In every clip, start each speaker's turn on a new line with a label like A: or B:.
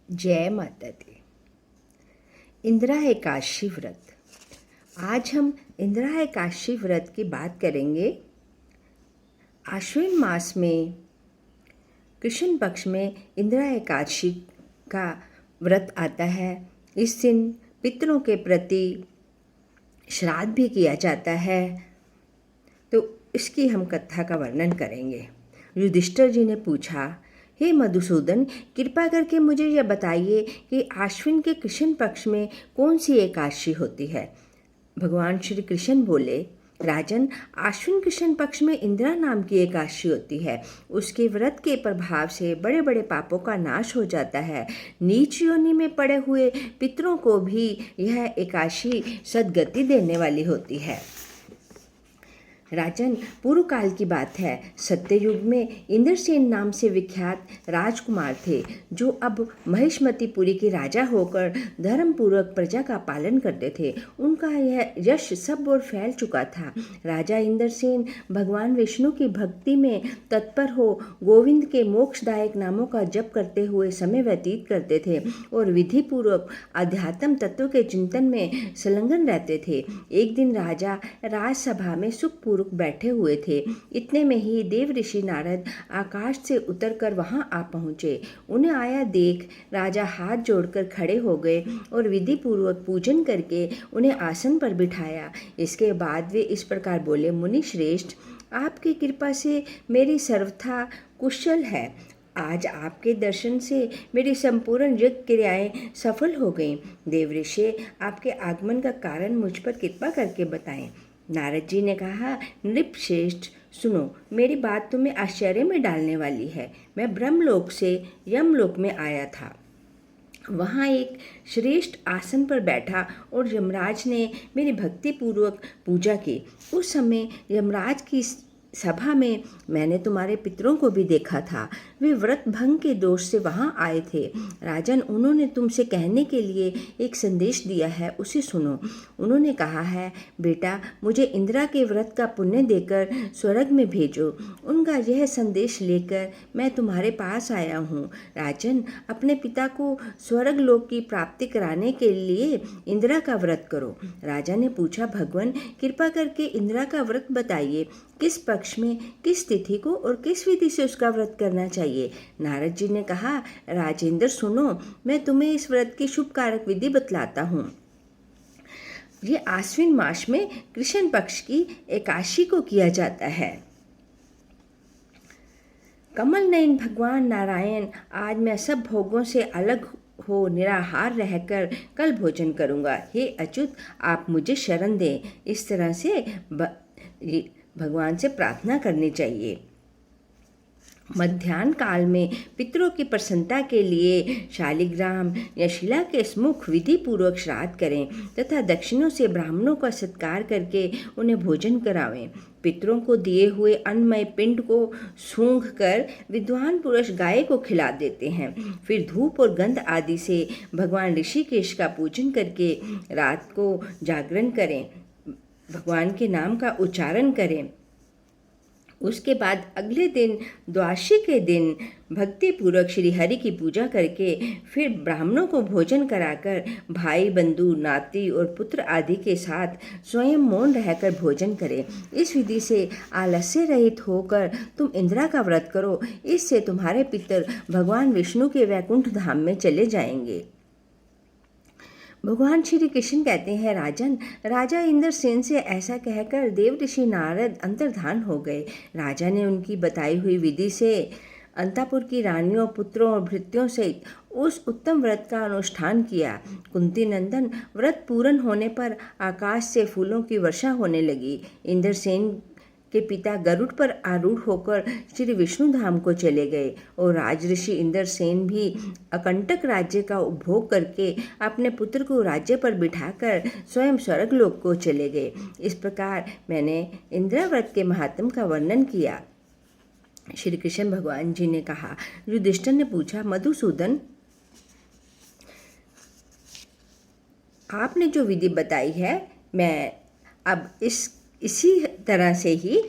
A: जय माता दी। इंदिरा एकादशी व्रत। आज हम इंदिरा एकादशी व्रत की बात करेंगे। आश्विन मास में कृष्ण पक्ष में इंदिरा एकादशी का व्रत आता है। इस दिन पितरों के प्रति श्राद्ध भी किया जाता है। तो इसकी हम कथा का वर्णन करेंगे। युधिष्ठिर जी ने पूछा, हे मधुसूदन, कृपा करके मुझे यह बताइए कि आश्विन के कृष्ण पक्ष में कौन सी एकादशी होती है। भगवान श्री कृष्ण बोले, राजन, आश्विन कृष्ण पक्ष में इंदिरा नाम की एकादशी होती है। उसके व्रत के प्रभाव से बड़े बड़े पापों का नाश हो जाता है। नीच योनि में पड़े हुए पितरों को भी यह एकादशी सद्गति देने वाली होती है। राजन, पूर्व काल की बात है। सत्ययुग में इंद्रसेन नाम से विख्यात राजकुमार थे, जो अब महिष्मतिपुरी के राजा होकर धर्मपूर्वक प्रजा का पालन करते थे। उनका यह यश सब ओर फैल चुका था। राजा इंद्रसेन भगवान विष्णु की भक्ति में तत्पर हो गोविंद के मोक्षदायक नामों का जप करते हुए समय व्यतीत करते थे और विधि पूर्वक अध्यात्म तत्व के चिंतन में संलग्न रहते थे। एक दिन राजा राजसभा में सुखपूर्वक बैठे हुए थे। इतने में ही देव ऋषि नारद आकाश से उतरकर वहां आ पहुंचे। उन्हें आया देख राजा हाथ जोड़कर खड़े हो गए और विधि पूर्वक पूजन करके उन्हें आसन पर बिठाया। इसके बाद वे इस प्रकार बोले, मुनि श्रेष्ठ, आपकी कृपा से मेरी सर्वथा कुशल है। आज आपके दर्शन से मेरी संपूर्ण यज्ञ क्रियाएं सफल हो गईं। देव ऋषि, आपके आगमन का कारण मुझ पर कृपा करके बताएं। नारद जी ने कहा, नृपश्रेष्ठ, सुनो, मेरी बात तुम्हें आश्चर्य में डालने वाली है। मैं ब्रह्मलोक से यमलोक में आया था। वहाँ एक श्रेष्ठ आसन पर बैठा और यमराज ने मेरी भक्ति पूर्वक पूजा की। उस समय यमराज की सभा में मैंने तुम्हारे पितरों को भी देखा था। वे व्रत भंग के दोष से वहां आए थे। राजन, उन्होंने तुमसे कहने के लिए एक संदेश दिया है, उसे सुनो। उन्होंने कहा है, बेटा, मुझे इंदिरा के व्रत का पुण्य देकर स्वर्ग में भेजो। उनका यह संदेश लेकर मैं तुम्हारे पास आया हूँ। राजन, अपने पिता को स्वर्ग लोक की प्राप्ति कराने के लिए इंदिरा का व्रत करो। राजा ने पूछा, भगवान, कृपा करके इंदिरा का व्रत बताइए। किस पक्ष में, किस तिथि को और किस विधि से उसका व्रत करना चाहिए। नारद जी ने कहा, राजेंद्र, सुनो, मैं तुम्हें इस व्रत की शुभ कारक विधि बतलाता हूँ। ये आश्विन मास में कृष्ण पक्ष की एकादशी को किया जाता है। कमल नयन भगवान नारायण, आज मैं सब भोगों से अलग हो निराहार रहकर कल भोजन करूंगा। हे अच्युत, आप मुझे शरण दें। इस तरह से भगवान से प्रार्थना करनी चाहिए। मध्याह्न काल में पितरों की प्रसन्नता के लिए शालिग्राम या शिला के स्मुख विधि पूर्वक श्राद्ध करें तथा दक्षिणों से ब्राह्मणों का सत्कार करके उन्हें भोजन करावें। पितरों को दिए हुए अन्नमय पिंड को सूंघ कर विद्वान पुरुष गाय को खिला देते हैं। फिर धूप और गंध आदि से भगवान ऋषिकेश का पूजन करके रात को जागरण करें, भगवान के नाम का उच्चारण करें। उसके बाद अगले दिन द्वादशी के दिन भक्ति पूर्वक श्री हरि की पूजा करके फिर ब्राह्मणों को भोजन कराकर भाई बंधु नाती और पुत्र आदि के साथ स्वयं मौन रहकर भोजन करें। इस विधि से आलस्य रहित होकर तुम इंदिरा का व्रत करो। इससे तुम्हारे पितर भगवान विष्णु के वैकुंठ धाम में चले जाएंगे। भगवान श्री कृष्ण कहते हैं, राजन, राजा इंद्रसेन से ऐसा कहकर देव ऋषि नारद अंतर्धान हो गए। राजा ने उनकी बताई हुई विधि से अंतापुर की रानियों, पुत्रों और भृत्यों सहित उस उत्तम व्रत का अनुष्ठान किया। कुंती नंदन, व्रत पूर्ण होने पर आकाश से फूलों की वर्षा होने लगी। इंद्रसेन के पिता गरुड़ पर आरूढ़ होकर श्री विष्णु धाम को चले गए और राजऋषि इंद्रसेन भी अकंटक राज्य का उपभोग करके अपने पुत्र को राज्य पर बिठाकर स्वयं स्वर्गलोक को चले गए। इस प्रकार मैंने इंदिरा व्रत के महात्म का वर्णन किया। श्री कृष्ण भगवान जी ने कहा। युधिष्ठिर ने पूछा, मधुसूदन, आपने जो विधि बताई है, मैं अब इसी तरह से ही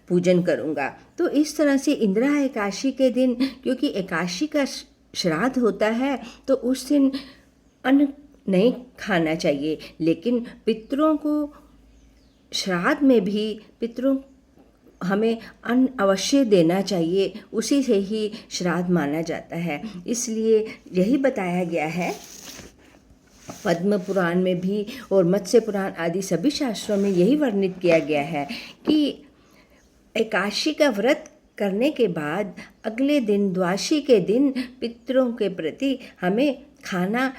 A: पूजन करूंगा। तो इस तरह से इंदिरा एकादशी के दिन, क्योंकि एकादशी का श्राद्ध होता है तो उस दिन अन्न नहीं खाना चाहिए, लेकिन पितरों को श्राद्ध में भी पितरों हमें अन्न अवश्य देना चाहिए, उसी से ही श्राद्ध माना जाता है। इसलिए यही बताया गया है पद्म पुराण में भी और मत्स्य पुराण आदि सभी शास्त्रों में यही वर्णित किया गया है कि एकादशी का व्रत करने के बाद अगले दिन द्वादशी के दिन पितरों के प्रति हमें खाना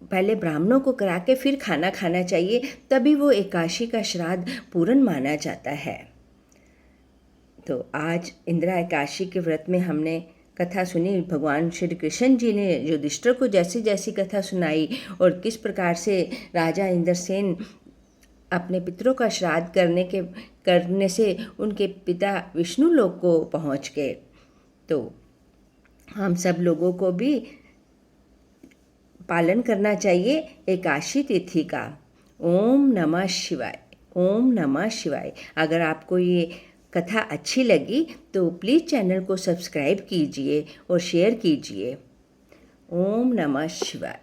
A: पहले ब्राह्मणों को करा के फिर खाना खाना चाहिए, तभी वो एकादशी का श्राद्ध पूर्ण माना जाता है। तो आज इंदिरा एकादशी के व्रत में हमने कथा सुनी। भगवान श्री कृष्ण जी ने युधिष्ठिर को जैसी जैसी कथा सुनाई और किस प्रकार से राजा इंद्रसेन अपने पितरों का श्राद्ध करने से उनके पिता विष्णु लोक को पहुँच गए, तो हम सब लोगों को भी पालन करना चाहिए एकादशी तिथि का। ओम नमः शिवाय, ओम नमः शिवाय। अगर आपको ये कथा अच्छी लगी तो प्लीज़ चैनल को सब्सक्राइब कीजिए और शेयर कीजिए। ओम नमः शिवाय।